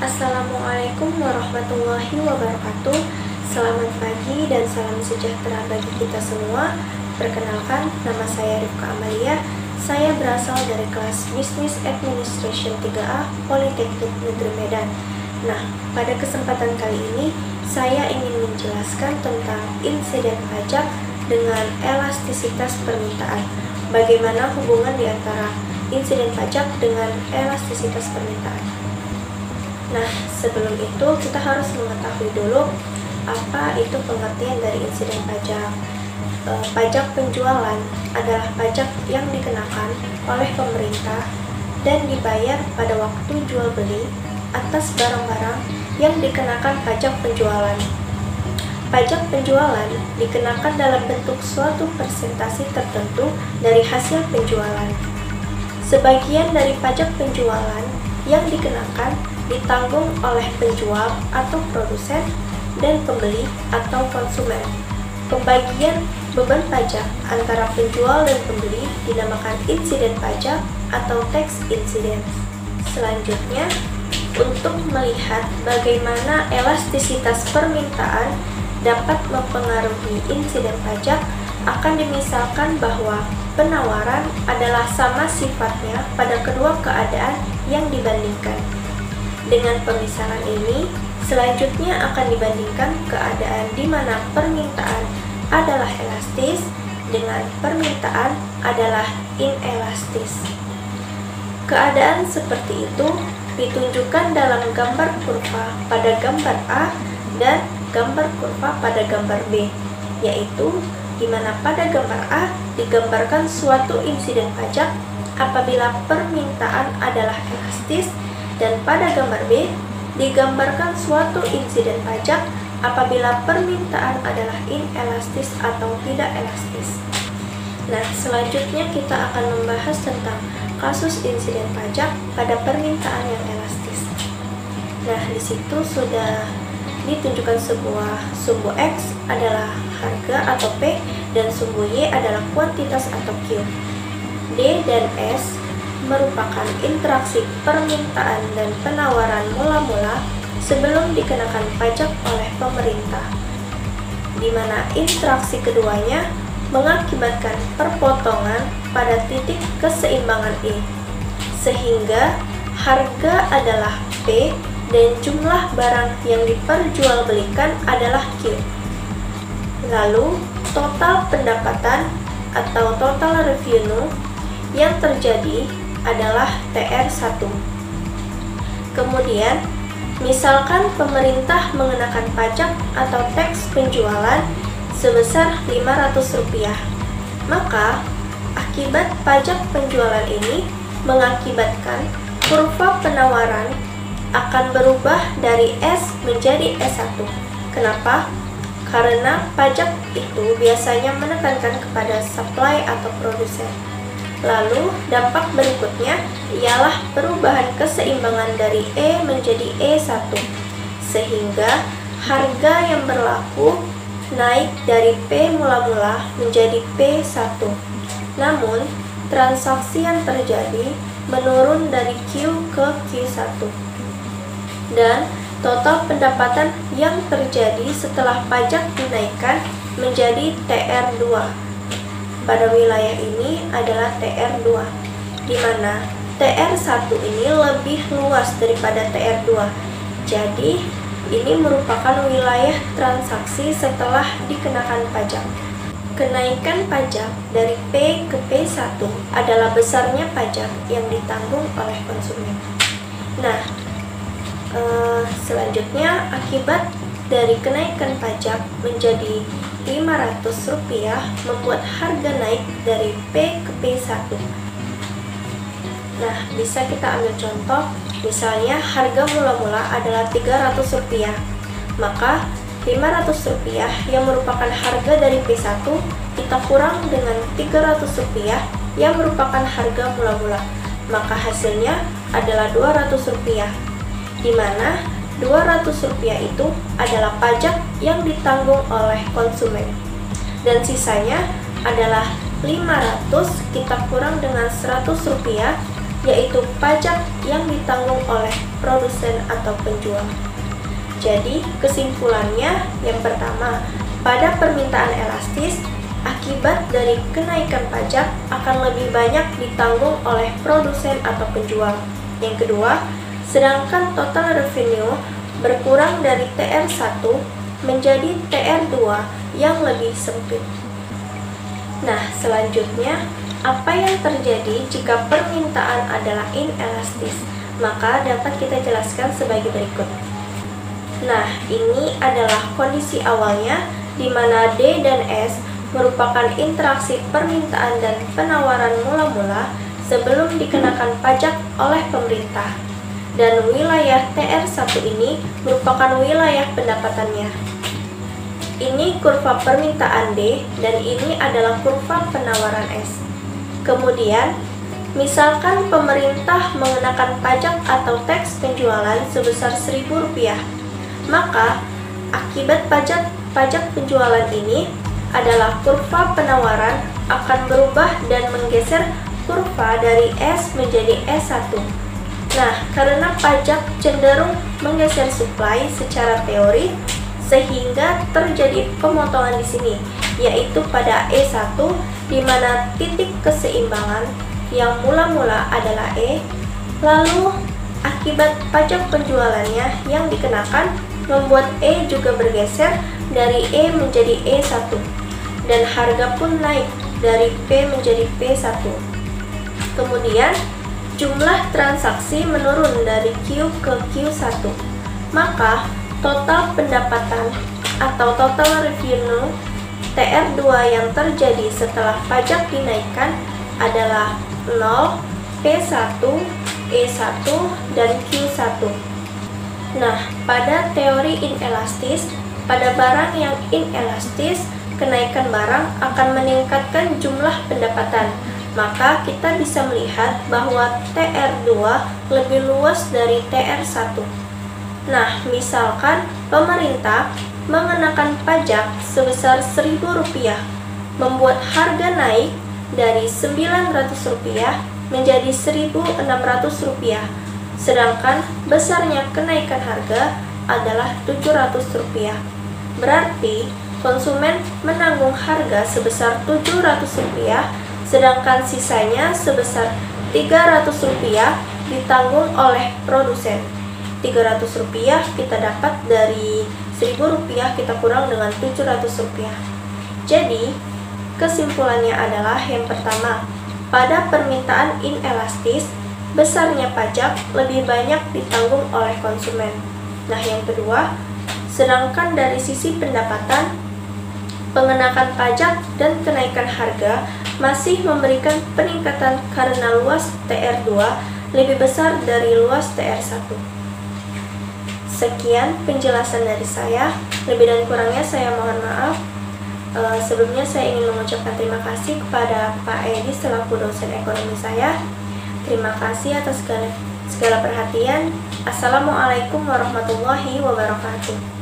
Assalamualaikum warahmatullahi wabarakatuh. Selamat pagi dan salam sejahtera bagi kita semua. Perkenalkan, nama saya Rifka Amalia. Saya berasal dari kelas Business Administration 3A Politeknik Negeri Medan. Nah, pada kesempatan kali ini saya ingin menjelaskan tentang insiden pajak dengan elastisitas permintaan. Bagaimana hubungan di antara insiden pajak dengan elastisitas permintaan. Nah, sebelum itu kita harus mengetahui dulu apa itu pengertian dari insiden pajak. Pajak penjualan adalah pajak yang dikenakan oleh pemerintah dan dibayar pada waktu jual beli atas barang-barang yang dikenakan pajak penjualan. Pajak penjualan dikenakan dalam bentuk suatu persentase tertentu dari hasil penjualan. Sebagian dari pajak penjualan yang dikenakan ditanggung oleh penjual atau produsen dan pembeli atau konsumen. Pembagian beban pajak antara penjual dan pembeli dinamakan insiden pajak atau tax incidence. Selanjutnya, untuk melihat bagaimana elastisitas permintaan dapat mempengaruhi insiden pajak, akan dimisalkan bahwa penawaran adalah sama sifatnya pada kedua keadaan yang dibandingkan. Dengan pemisalan ini, selanjutnya akan dibandingkan keadaan di mana permintaan adalah elastis dengan permintaan adalah inelastis. Keadaan seperti itu ditunjukkan dalam gambar kurva pada gambar A dan gambar kurva pada gambar B, yaitu di mana pada gambar A digambarkan suatu insiden pajak apabila permintaan adalah elastis, dan pada gambar B digambarkan suatu insiden pajak apabila permintaan adalah inelastis atau tidak elastis. Nah, selanjutnya kita akan membahas tentang kasus insiden pajak pada permintaan yang elastis. Nah, di situ sudah ditunjukkan sebuah sumbu X adalah harga atau P dan sumbu Y adalah kuantitas atau Q. D dan S merupakan interaksi permintaan dan penawaran mula-mula sebelum dikenakan pajak oleh pemerintah, di mana interaksi keduanya mengakibatkan perpotongan pada titik keseimbangan E, sehingga harga adalah P dan jumlah barang yang diperjualbelikan adalah Q. Lalu, total pendapatan atau total revenue yang terjadi adalah TR1. Kemudian, misalkan pemerintah mengenakan pajak atau tax penjualan sebesar Rp500, maka akibat pajak penjualan ini mengakibatkan kurva penawaran akan berubah dari S menjadi S1. Kenapa? Karena pajak itu biasanya menekankan kepada supply atau produsen. Lalu, dampak berikutnya ialah perubahan keseimbangan dari E menjadi E1, sehingga harga yang berlaku naik dari P mula-mula menjadi P1. Namun, transaksi yang terjadi menurun dari Q ke Q1. Dan total pendapatan yang terjadi setelah pajak dinaikkan menjadi TR2. Pada wilayah ini adalah TR2, di mana TR1 ini lebih luas daripada TR2. Jadi, ini merupakan wilayah transaksi setelah dikenakan pajak. Kenaikan pajak dari P ke P1 adalah besarnya pajak yang ditanggung oleh konsumen. Nah, selanjutnya akibat dari kenaikan pajak menjadi Rp500 membuat harga naik dari P ke P1. Nah, bisa kita ambil contoh, misalnya harga mula-mula adalah Rp300, maka Rp500 yang merupakan harga dari P1 kita kurang dengan Rp300 yang merupakan harga mula-mula, maka hasilnya adalah Rp200, di mana Rp200 itu adalah pajak yang ditanggung oleh konsumen, dan sisanya adalah 500 kita kurang dengan Rp100, yaitu pajak yang ditanggung oleh produsen atau penjual. Jadi, kesimpulannya yang pertama, pada permintaan elastis, akibat dari kenaikan pajak akan lebih banyak ditanggung oleh produsen atau penjual. Yang kedua, sedangkan total revenue berkurang dari TR1 menjadi TR2 yang lebih sempit. Nah, selanjutnya, apa yang terjadi jika permintaan adalah inelastis? Maka dapat kita jelaskan sebagai berikut. Nah, ini adalah kondisi awalnya di mana D dan S merupakan interaksi permintaan dan penawaran mula-mula sebelum dikenakan pajak oleh pemerintah. Dan wilayah TR1 ini merupakan wilayah pendapatannya. Ini kurva permintaan D dan ini adalah kurva penawaran S. Kemudian, misalkan pemerintah mengenakan pajak atau teks penjualan sebesar Rp1.000, maka akibat pajak penjualan ini adalah kurva penawaran akan berubah dan menggeser kurva dari S menjadi S1. Nah, karena pajak cenderung menggeser supply secara teori, sehingga terjadi pemotongan di sini, yaitu pada E1, di mana titik keseimbangan yang mula-mula adalah E, lalu akibat pajak penjualannya yang dikenakan membuat E juga bergeser dari E menjadi E1, dan harga pun naik dari P menjadi P1. Kemudian, jumlah transaksi menurun dari Q ke Q1, maka total pendapatan atau total revenue TR2 yang terjadi setelah pajak dinaikkan adalah 0, P1, E1, dan Q1. Nah, pada teori inelastis, pada barang yang inelastis, kenaikan barang akan meningkatkan jumlah pendapatan. Maka kita bisa melihat bahwa TR2 lebih luas dari TR1. Nah, misalkan pemerintah mengenakan pajak sebesar Rp1.000, membuat harga naik dari Rp900 menjadi Rp1.600, sedangkan besarnya kenaikan harga adalah Rp700. Berarti konsumen menanggung harga sebesar Rp700, sedangkan sisanya sebesar Rp300 ditanggung oleh produsen. Rp300 kita dapat dari Rp1.000 kita kurang dengan Rp700. Jadi, kesimpulannya adalah yang pertama, pada permintaan inelastis, besarnya pajak lebih banyak ditanggung oleh konsumen. Nah, yang kedua, sedangkan dari sisi pendapatan, pengenakan pajak dan kenaikan harga masih memberikan peningkatan karena luas TR2 lebih besar dari luas TR1. Sekian penjelasan dari saya, lebih dan kurangnya saya mohon maaf. Sebelumnya saya ingin mengucapkan terima kasih kepada Pak Edi selaku dosen ekonomi saya. Terima kasih atas segala perhatian. Assalamualaikum warahmatullahi wabarakatuh.